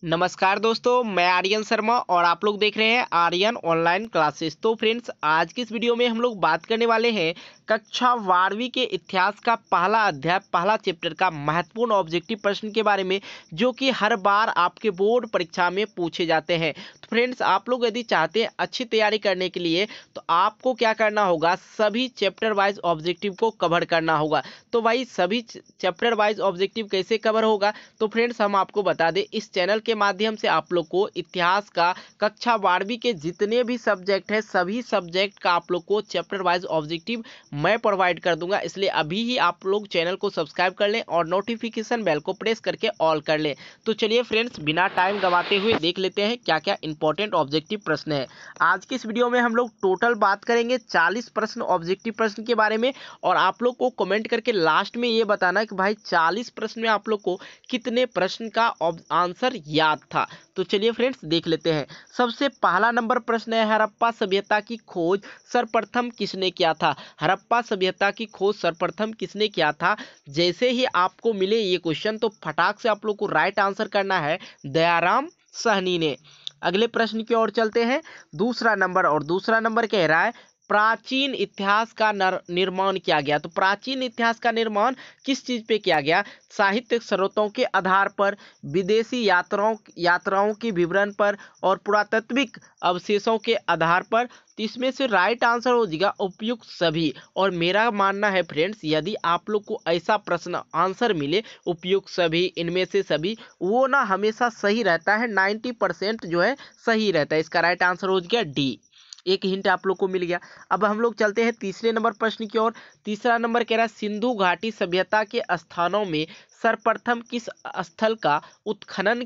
नमस्कार दोस्तों, मैं आर्यन शर्मा और आप लोग देख रहे हैं आर्यन ऑनलाइन क्लासेस। तो फ्रेंड्स, आज की इस वीडियो में हम लोग बात करने वाले हैं कक्षा 12वीं के इतिहास का पहला अध्याय पहला चैप्टर का महत्वपूर्ण ऑब्जेक्टिव प्रश्न के बारे में, जो कि हर बार आपके बोर्ड परीक्षा में पूछे जाते हैं। तो फ्रेंड्स, आप लोग यदि चाहते हैं अच्छी तैयारी करने के लिए, तो आपको क्या करना होगा, सभी चैप्टर वाइज ऑब्जेक्टिव को कवर करना होगा। तो भाई सभी चैप्टर वाइज ऑब्जेक्टिव कैसे कवर होगा, तो फ्रेंड्स हम आपको बता दें, इस चैनल के माध्यम से आप लोग को इतिहास का कक्षा 12वीं के जितने भी सब्जेक्ट है, सभी सब्जेक्ट का आप लोग को चैप्टर वाइज ऑब्जेक्टिव मैं प्रोवाइड कर दूंगा। इसलिए अभी ही आप लोग चैनल को सब्सक्राइब कर लें और नोटिफिकेशन बेल को प्रेस करके ऑल कर लें। तो चलिए फ्रेंड्स, बिना टाइम गंवाते हुए देख लेते हैं क्या क्या इंपॉर्टेंट ऑब्जेक्टिव प्रश्न है। आज की इस वीडियो में हम लोग टोटल बात करेंगे 40 प्रश्न ऑब्जेक्टिव प्रश्न के बारे में, और आप लोग को कमेंट करके लास्ट में ये बताना कि भाई 40 प्रश्न में आप लोग को कितने प्रश्न का आंसर याद था। तो चलिए फ्रेंड्स, देख लेते हैं। सबसे पहला नंबर प्रश्न है, हड़प्पा सभ्यता की खोज सर्वप्रथम किसने किया था। हड़प्पा सभ्यता की खोज सर्वप्रथम किसने किया था। जैसे ही आपको मिले ये क्वेश्चन, तो फटाक से आप लोग को राइट आंसर करना है, दयाराम साहनी ने। अगले प्रश्न की ओर चलते हैं। दूसरा नंबर कह रहा है, प्राचीन इतिहास का निर्माण किया गया। तो प्राचीन इतिहास का निर्माण किस चीज पे किया गया। साहित्यिक स्रोतों के आधार पर, विदेशी यात्राओं के विवरण पर, और पुरातात्विक अवशेषों के आधार पर। तो इसमें से राइट आंसर हो जाएगा उपयुक्त सभी। और मेरा मानना है फ्रेंड्स, यदि आप लोग को ऐसा प्रश्न आंसर मिले उपयुक्त सभी, इनमें से सभी, वो ना हमेशा सही रहता है। 90% जो है सही रहता है। इसका राइट आंसर हो गया डी। एक हिंट आप लोग को मिल गया। अब हम लोग चलते हैं तीसरे नंबर प्रश्न की ओर। तीसरा नंबर कह रहा है, सिंधु घाटी सभ्यता के स्थानों में सर्वप्रथम किस स्थल का उत्खनन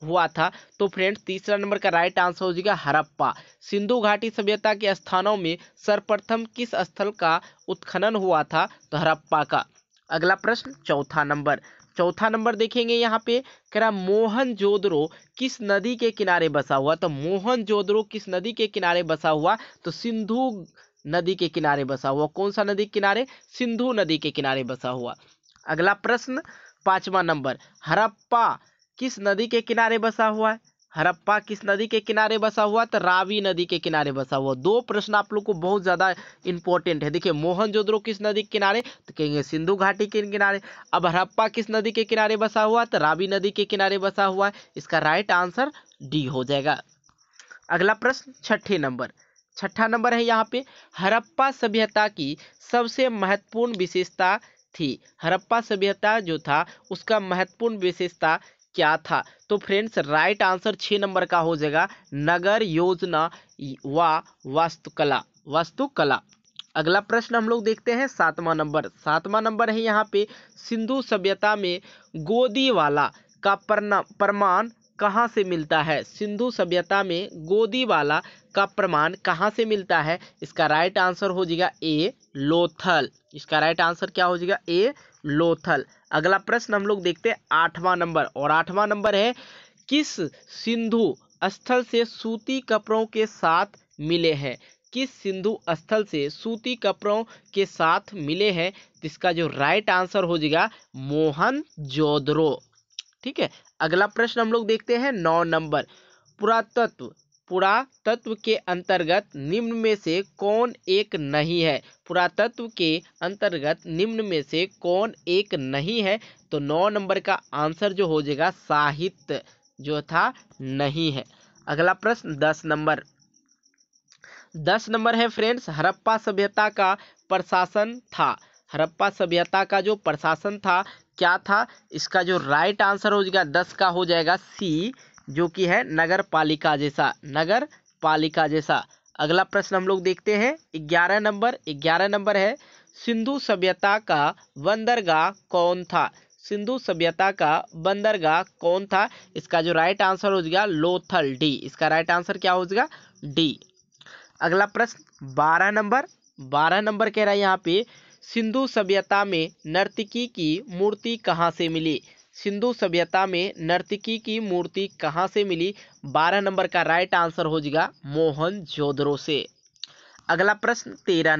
हुआ था। तो फ्रेंड्स, तीसरा नंबर का राइट आंसर हो जाएगा हड़प्पा। सिंधु घाटी सभ्यता के स्थानों में सर्वप्रथम किस स्थल का उत्खनन हुआ था, तो हड़प्पा का। अगला प्रश्न चौथा नंबर देखेंगे यहाँ पे, कह रहा मोहनजोदड़ो किस नदी के किनारे बसा हुआ। तो मोहनजोदड़ो किस नदी के किनारे बसा हुआ, तो सिंधु नदी के किनारे बसा हुआ। कौन सा नदी के किनारे, सिंधु नदी के किनारे बसा हुआ। अगला प्रश्न, पांचवा नंबर, हड़प्पा किस नदी के किनारे बसा हुआ है। हड़प्पा किस नदी के किनारे बसा हुआ, तो रावी नदी के किनारे बसा हुआ। दो प्रश्न आप लोग को बहुत ज्यादा इंपॉर्टेंट है। देखिए, मोहनजोदड़ो किस नदी के किनारे, तो कहेंगे सिंधु घाटी के किनारे। अब हड़प्पा किस नदी के किनारे बसा हुआ, तो रावी नदी के किनारे बसा हुआ है। इसका राइट आंसर डी हो जाएगा। अगला प्रश्न, छठा नंबर है यहाँ पे, हड़प्पा सभ्यता की सबसे महत्वपूर्ण विशेषता थी। हड़प्पा सभ्यता जो था, उसका महत्वपूर्ण विशेषता क्या था। तो फ्रेंड्स, राइट आंसर 6 नंबर का हो जाएगा, नगर योजना व वास्तुकला। अगला प्रश्न हम लोग देखते हैं, सातवां नंबर है यहाँ पे, सिंधु सभ्यता में गोदीवाला का प्रमाण कहाँ से मिलता है। सिंधु सभ्यता में गोदीवाला का प्रमाण कहाँ से मिलता है। इसका राइट आंसर हो जाएगा ए, लोथल। इसका राइट आंसर क्या हो जाएगा, ए, लोथल। अगला प्रश्न हम लोग देखते हैं, आठवां नंबर है, किस सिंधु स्थल से सूती कपड़ों के साथ मिले हैं। किस सिंधु स्थल से सूती कपड़ों के साथ मिले हैं। इसका जो राइट आंसर हो जाएगा मोहनजोदड़ो। ठीक है। अगला प्रश्न हम लोग देखते हैं, 9 नंबर, पुरातत्व के अंतर्गत निम्न में से कौन एक नहीं है। पुरातत्व के अंतर्गत निम्न में से कौन एक नहीं है। तो 9 नंबर का आंसर जो हो जाएगा साहित्य जो था, नहीं है। अगला प्रश्न 10 नंबर है फ्रेंड्स, हड़प्पा सभ्यता का प्रशासन था। हड़प्पा सभ्यता का जो प्रशासन था, क्या था। इसका जो राइट आंसर हो जाएगा 10 का हो जाएगा सी, जो कि है नगर पालिका जैसा। अगला प्रश्न हम लोग देखते हैं, 11 नंबर है, सिंधु सभ्यता का बंदरगाह कौन था। सिंधु सभ्यता का बंदरगाह कौन था। इसका जो राइट आंसर हो जाएगा लोथल, डी। इसका राइट आंसर क्या हो जाएगा, डी। अगला प्रश्न 12 नंबर कह रहा है यहाँ पे, सिंधु सभ्यता में नर्तकी की मूर्ति कहाँ से मिली। सिंधु सभ्यता में नर्तकी की मूर्ति कहाँ से मिली। 12 नंबर का राइट आंसर हो जाएगा मोहनजोदड़ो से। अगला प्रश्न 13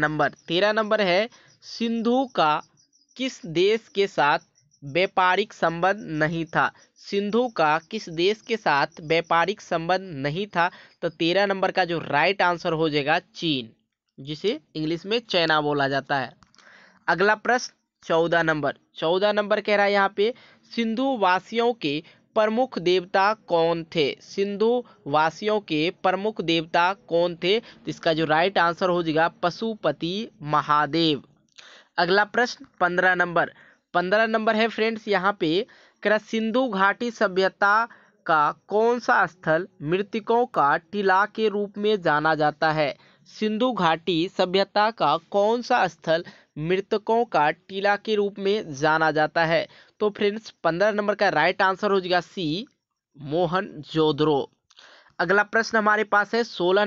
नंबर है, सिंधु का किस देश के साथ व्यापारिक संबंध नहीं था। सिंधु का किस देश के साथ व्यापारिक संबंध नहीं था? तो 13 नंबर का जो राइट आंसर हो जाएगा चीन, जिसे इंग्लिश में चाइना बोला जाता है। अगला प्रश्न 14 नंबर कह रहा है यहाँ पे, सिंधु वासियों के प्रमुख देवता कौन थे? सिंधु वासियों के प्रमुख देवता कौन थे? तो इसका जो राइट आंसर हो जाएगा पशुपति महादेव। अगला प्रश्न 15 नंबर है फ्रेंड्स यहाँ पे, कह रहा सिंधु घाटी सभ्यता का कौन सा स्थल मृतकों का टीला के रूप में जाना जाता है? सिंधु घाटी सभ्यता का कौन सा स्थल मृतकों का टीला के रूप में जाना जाता है? तो फ्रेंड्स 15 नंबर का राइट आंसर हो जाएगा सी, मोहनजोदड़ो। अगला प्रश्न हमारे पास है 16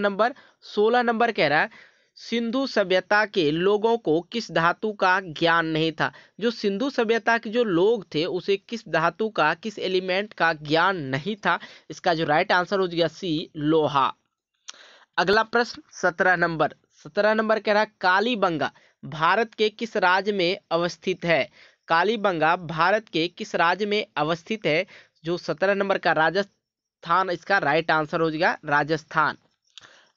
नंबर कह रहा है, सिंधु सभ्यता के लोगों को किस धातु का ज्ञान नहीं था? जो सिंधु सभ्यता के जो लोग थे उसे किस धातु का, किस एलिमेंट का ज्ञान नहीं था? इसका जो राइट आंसर हो जाएगा सी, लोहा। अगला प्रश्न 17 नंबर कह रहा है, कालीबंगा भारत के किस राज्य में अवस्थित है? कालीबंगा भारत के किस राज्य में अवस्थित है? जो 17 नंबर का राजस्थान, इसका राइट आंसर हो जाएगा राजस्थान।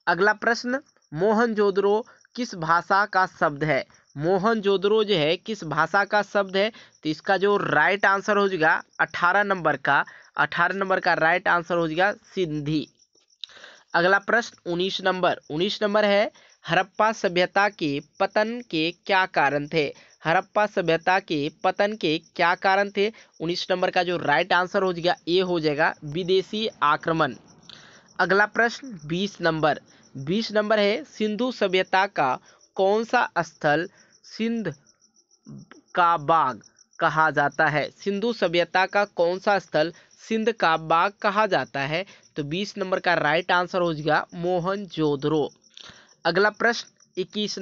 अगला प्रश्न, मोहनजोदड़ो किस भाषा का शब्द है? मोहनजोदड़ो जो है किस भाषा का शब्द है? तो इसका जो राइट आंसर हो जाएगा 18 नंबर का राइट आंसर हो जाएगा सिंधी। अगला प्रश्न 19 नंबर है, हड़प्पा सभ्यता के पतन के क्या कारण थे? हड़प्पा सभ्यता के पतन के क्या कारण थे? 19 नंबर का जो राइट आंसर हो जाएगा ए हो जाएगा विदेशी आक्रमण। अगला प्रश्न 20 नंबर है, सिंधु सभ्यता का कौन सा स्थल सिंध का बाग कहा जाता है? सिंधु सभ्यता का कौन सा स्थल सिंध का बाग कहा जाता है? तो 20 नंबर का राइट आंसर हो जाएगा मोहनजोदड़ो। अगला प्रश्न 21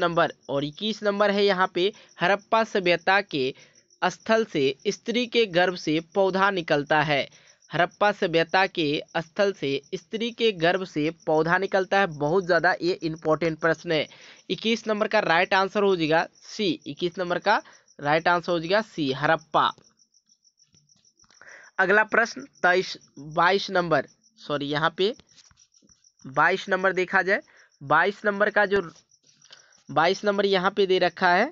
नंबर है यहाँ पे, हड़प्पा सभ्यता के स्थल से स्त्री के गर्भ से पौधा निकलता है। हड़प्पा सभ्यता के स्थल से स्त्री के गर्भ से पौधा निकलता है। बहुत ज़्यादा ये इंपॉर्टेंट प्रश्न है। 21 नंबर का राइट आंसर हो जाएगा सी, 21 नंबर का राइट आंसर हो जाएगा सी, हड़प्पा। अगला प्रश्न 22 नंबर देखा जाए, 22 नंबर यहाँ पे दे रखा है,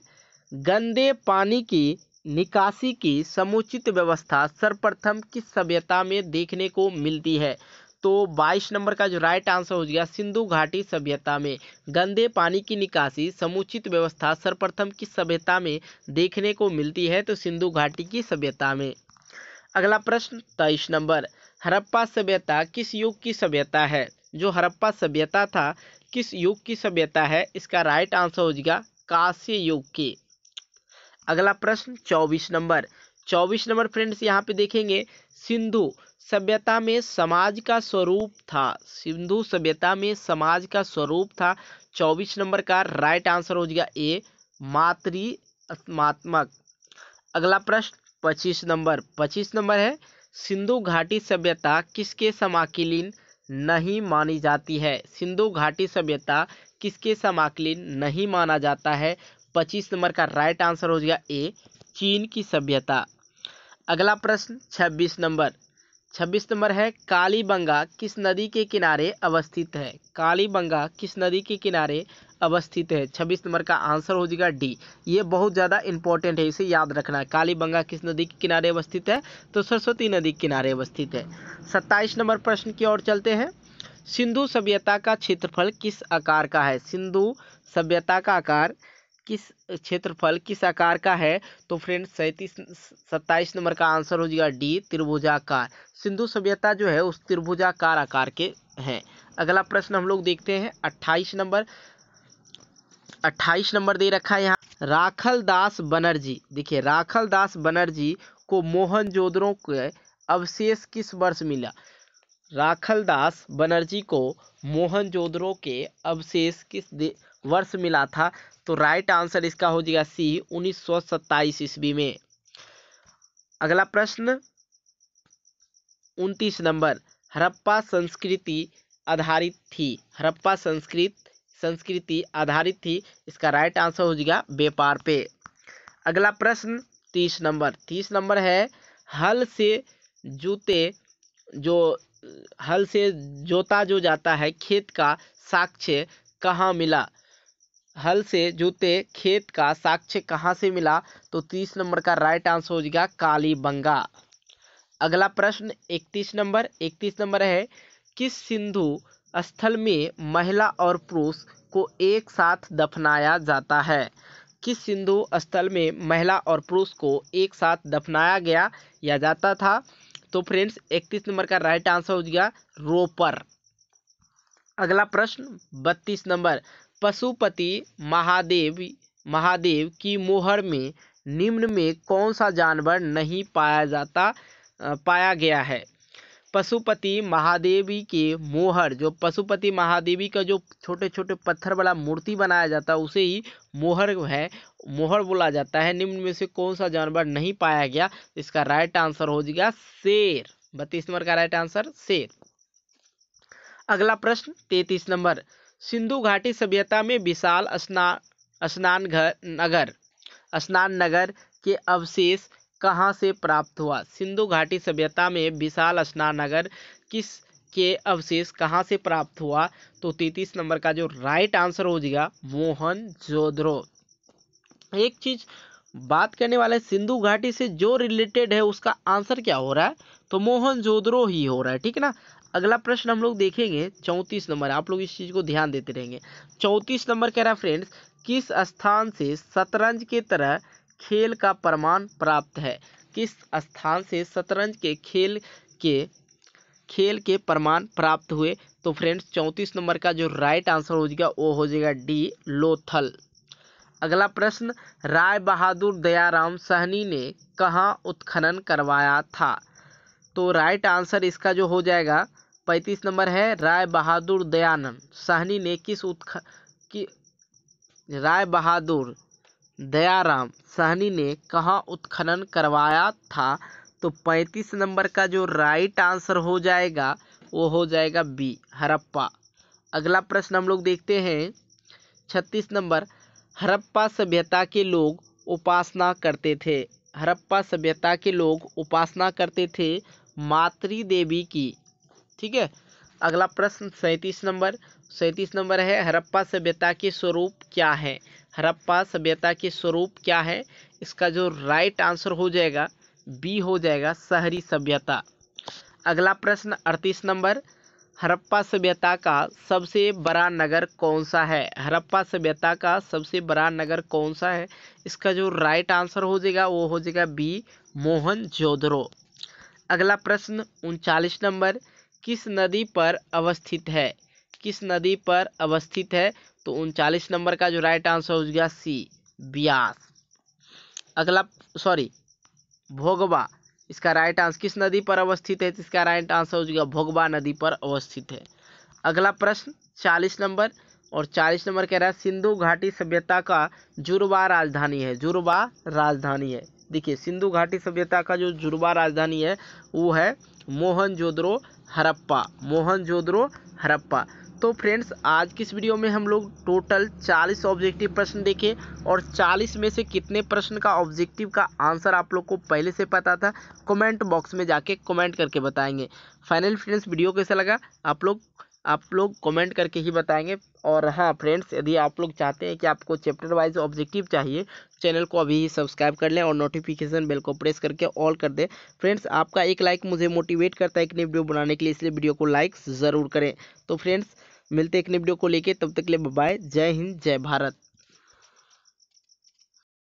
गंदे पानी की निकासी की समुचित व्यवस्था सर्वप्रथम किस सभ्यता में देखने को मिलती है? तो 22 नंबर का जो राइट आंसर हो जाएगा सिंधु घाटी सभ्यता में गंदे पानी की निकासी समुचित व्यवस्था सर्वप्रथम किस सभ्यता में देखने को मिलती है? तो सिंधु घाटी की सभ्यता में। अगला प्रश्न 23 नंबर, हड़प्पा सभ्यता किस युग की सभ्यता है? जो हड़प्पा सभ्यता था किस युग की सभ्यता है? इसका राइट आंसर हो जाएगा कांस्य युग की। अगला प्रश्न 24 नंबर फ्रेंड्स यहाँ पे देखेंगे, सिंधु सभ्यता में समाज का स्वरूप था। सिंधु सभ्यता में समाज का स्वरूप था। 24 नंबर का राइट आंसर हो जाएगा ए, मातृत्मात्मक। अगला प्रश्न 25 नंबर है, सिंधु घाटी सभ्यता किसके समाकलीन नहीं मानी जाती है? सिंधु घाटी सभ्यता किसके समाकलीन नहीं माना जाता है? 25 नंबर का राइट आंसर हो जाएगा ए, चीन की सभ्यता। अगला प्रश्न 26 नंबर है, कालीबंगा किस नदी के किनारे अवस्थित है? कालीबंगा किस नदी के किनारे अवस्थित है? 26 नंबर का आंसर हो जाएगा डी। ये बहुत ज़्यादा इंपॉर्टेंट है, इसे याद रखना है। कालीबंगा किस नदी के किनारे अवस्थित है? तो सरस्वती नदी के किनारे अवस्थित है। 27 नंबर प्रश्न की ओर चलते हैं, सिंधु सभ्यता का क्षेत्रफल किस आकार का है? सिंधु सभ्यता का आकार क्षेत्रफल किस आकार का है? तो फ्रेंड्स 27 नंबर का आंसर हो जाएगा डी, त्रिभुजाकार। सिंधु सभ्यता जो है उस त्रिभुजाकार आकार के हैं। अगला प्रश्न हम लोग देखते हैं 28 नंबर दे रखा है यहाँ, राखलदास बनर्जी। देखिए, राखलदास बनर्जी को मोहनजोदड़ो के अवशेष किस वर्ष मिला? राखलदास बनर्जी को मोहनजोदड़ो के अवशेष किस वर्ष मिला था? तो राइट आंसर इसका हो जाएगा सी, 1927 ईस्वी में। अगला प्रश्न 29 नंबर, हड़प्पा संस्कृति आधारित थी। हड़प्पा संस्कृति आधारित थी। इसका राइट आंसर हो जाएगा व्यापार पे। अगला प्रश्न 30 नंबर है हल से जोता जो जाता है खेत का साक्ष्य कहाँ मिला। हल से जोते खेत का साक्ष्य कहाँ से मिला, तो 30 नंबर का राइट आंसर हो जाएगा कालीबंगा। अगला प्रश्न 31 नंबर है किस सिंधु स्थल में महिला और पुरुष को एक साथ दफनाया जाता है। किस सिंधु स्थल में महिला और पुरुष को एक साथ दफनाया गया या जाता था, तो फ्रेंड्स 31 नंबर का राइट आंसर हो जाएगा रोपर। अगला प्रश्न 32 नंबर पशुपति महादेव की मोहर में निम्न में कौन सा जानवर नहीं पाया गया है। पशुपति महादेवी के मोहर, जो पशुपति महादेवी का जो छोटे छोटे पत्थर वाला मूर्ति बनाया जाता है उसे ही मोहर है, मोहर बोला जाता है। निम्न में से कौन सा जानवर नहीं पाया गया, इसका राइट आंसर हो जाएगा शेर। 32 नंबर का राइट आंसर शेर। अगला प्रश्न 33 नंबर सिंधु घाटी सभ्यता में विशाल स्नान नगर के अवशेष कहाँ से प्राप्त हुआ। सिंधु घाटी सभ्यता में विशाल स्नान नगर के अवशेष कहाँ से प्राप्त हुआ, तो 33 नंबर का जो राइट आंसर हो जाएगा मोहनजोदड़ो। एक चीज बात करने वाले सिंधु घाटी से जो रिलेटेड है उसका आंसर क्या हो रहा है, तो मोहनजोदड़ो ही हो रहा है, ठीक है ना। अगला प्रश्न हम लोग देखेंगे 34 नंबर, आप लोग इस चीज को ध्यान देते रहेंगे। 34 नंबर कह रहा है फ्रेंड्स किस स्थान से शतरंज के तरह खेल का प्रमाण प्राप्त है। किस स्थान से शतरंज के खेल के प्रमाण प्राप्त हुए, तो फ्रेंड्स 34 नंबर का जो राइट आंसर हो जाएगा वो हो जाएगा डी लोथल। अगला प्रश्न राय बहादुर दयाराम साहनी ने कहाँ उत्खनन करवाया था, तो राइट आंसर इसका जो हो जाएगा 35 नंबर है राय बहादुर दयानंद साहनी ने राय बहादुर दयाराम साहनी ने कहाँ उत्खनन करवाया था, तो 35 नंबर का जो राइट आंसर हो जाएगा वो हो जाएगा बी हड़प्पा। अगला प्रश्न हम लोग देखते हैं 36 नंबर हड़प्पा सभ्यता के लोग उपासना करते थे। हड़प्पा सभ्यता के लोग उपासना करते थे मातृ देवी की, ठीक है। अगला प्रश्न 37 नंबर है हड़प्पा सभ्यता के स्वरूप क्या है। हड़प्पा सभ्यता के स्वरूप क्या है, इसका जो राइट आंसर हो जाएगा बी हो जाएगा शहरी सभ्यता। अगला प्रश्न 38 नंबर हड़प्पा सभ्यता का सबसे बड़ा नगर कौन सा है। हड़प्पा सभ्यता का सबसे बड़ा नगर कौन सा है, इसका जो राइट आंसर हो जाएगा वो हो जाएगा बी मोहनजोदड़ो। अगला प्रश्न 39 नंबर किस नदी पर अवस्थित है। किस नदी पर अवस्थित है, तो 39 नंबर का जो राइट आंसर हो जाएगा सी ब्यास। अगला भोगवा, इसका राइट आंसर किस नदी पर अवस्थित है, तो इसका राइट आंसर हो जाएगा भोगवा नदी पर अवस्थित है। अगला प्रश्न 40 नंबर, और 40 नंबर कह रहा है सिंधु घाटी सभ्यता का जुड़वा राजधानी है। जुड़वा राजधानी है, देखिए सिंधु घाटी सभ्यता का जो जुड़वा राजधानी है वो है मोहनजोदड़ो हड़प्पा। मोहनजोदड़ो हड़प्पा। तो फ्रेंड्स आज की इस वीडियो में हम लोग टोटल 40 ऑब्जेक्टिव प्रश्न देखे, और 40 में से कितने प्रश्न का ऑब्जेक्टिव का आंसर आप लोग को पहले से पता था कमेंट बॉक्स में जाके कमेंट करके बताएंगे। फाइनल फ्रेंड्स वीडियो कैसा लगा आप लोग कमेंट करके ही बताएंगे। और हाँ फ्रेंड्स, यदि आप लोग चाहते हैं कि आपको चैप्टर वाइज ऑब्जेक्टिव चाहिए, चैनल को अभी ही सब्सक्राइब कर लें और नोटिफिकेशन बेल को प्रेस करके ऑल कर दें। फ्रेंड्स आपका एक लाइक मुझे मोटिवेट करता है एक नई वीडियो बनाने के लिए, इसलिए वीडियो को लाइक ज़रूर करें। तो फ्रेंड्स मिलते हैं एक नई वीडियो को लेके, तब तक के लिए बाय, जय हिंद जय भारत।